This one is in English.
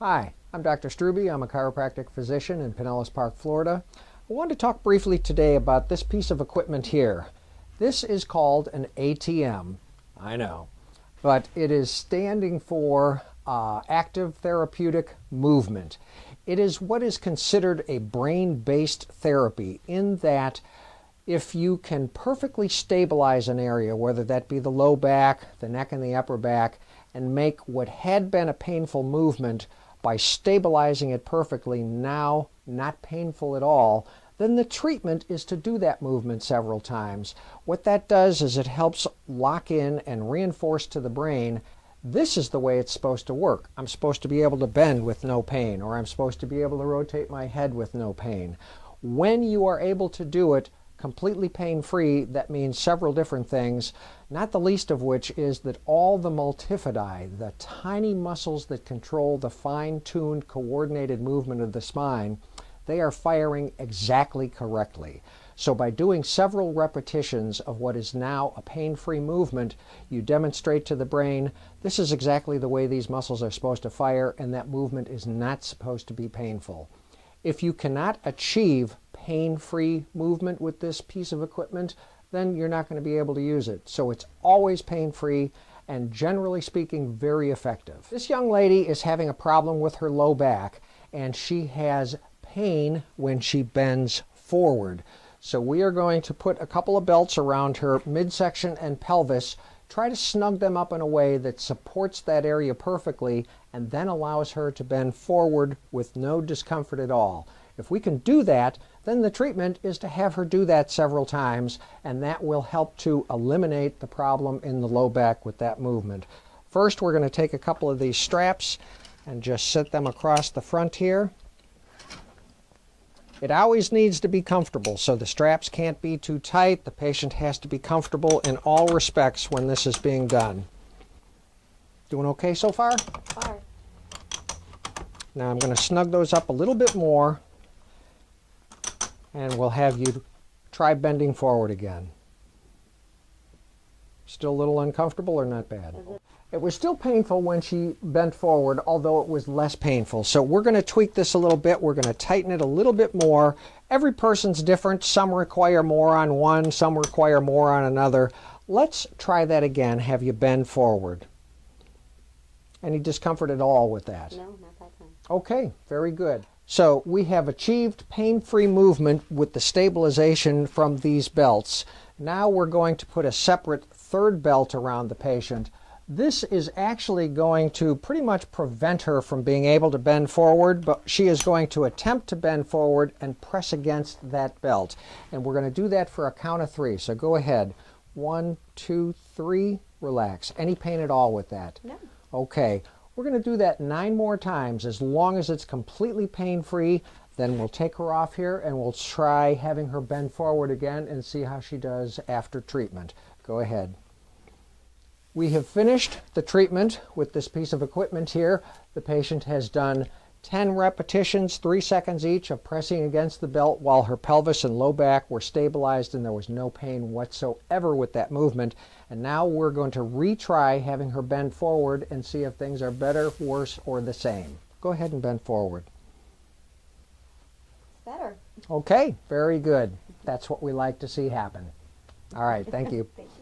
Hi, I'm Dr. Strube. I'm a chiropractic physician in Pinellas Park, Florida. I want to talk briefly today about this piece of equipment here. This is called an ATM. I know, but it is standing for Active Therapeutic Movement. It is what is considered a brain-based therapy in that if you can perfectly stabilize an area, whether that be the low back, the neck, and the upper back, and make what had been a painful movement by stabilizing it perfectly, now not painful at all, then the treatment is to do that movement several times. What that does is it helps lock in and reinforce to the brain, this is the way it's supposed to work. I'm supposed to be able to bend with no pain, or I'm supposed to be able to rotate my head with no pain. When you are able to do it completely pain-free, that means several different things, not the least of which is that all the multifidi, the tiny muscles that control the fine-tuned, coordinated movement of the spine, they are firing exactly correctly. So by doing several repetitions of what is now a pain-free movement, you demonstrate to the brain, this is exactly the way these muscles are supposed to fire, and that movement is not supposed to be painful. If you cannot achieve pain-free movement with this piece of equipment, then you're not going to be able to use it. So it's always pain-free and, generally speaking, very effective. This young lady is having a problem with her low back, and she has pain when she bends forward. So we are going to put a couple of belts around her midsection and pelvis, try to snug them up in a way that supports that area perfectly and then allows her to bend forward with no discomfort at all. If we can do that, then the treatment is to have her do that several times, and that will help to eliminate the problem in the low back with that movement. First, we're going to take a couple of these straps and just set them across the front here. It always needs to be comfortable, so the straps can't be too tight. The patient has to be comfortable in all respects when this is being done. Doing okay so far? Fine. Now I'm going to snug those up a little bit more, and we'll have you try bending forward again. Still a little uncomfortable or not bad? It was still painful when she bent forward, although it was less painful. So we're going to tweak this a little bit. We're going to tighten it a little bit more. Every person's different. Some require more on one, some require more on another. Let's try that again. Have you bend forward. Any discomfort at all with that? No, not that time. Okay, very good. So we have achieved pain-free movement with the stabilization from these belts. Now we're going to put a separate third belt around the patient. This is actually going to pretty much prevent her from being able to bend forward, but she is going to attempt to bend forward and press against that belt. And we're going to do that for a count of 3. So go ahead. 1, 2, 3. Relax. Any pain at all with that? No. Okay. We're going to do that 9 more times as long as it's completely pain-free. Then we'll take her off here and we'll try having her bend forward again and see how she does after treatment. Go ahead. We have finished the treatment with this piece of equipment here. The patient has done 10 repetitions, 3 seconds each, of pressing against the belt while her pelvis and low back were stabilized and there was no pain whatsoever with that movement. And now we're going to retry having her bend forward and see if things are better, worse, or the same. Go ahead and bend forward. Better. Okay, very good. That's what we like to see happen. All right, thank you. Thank you.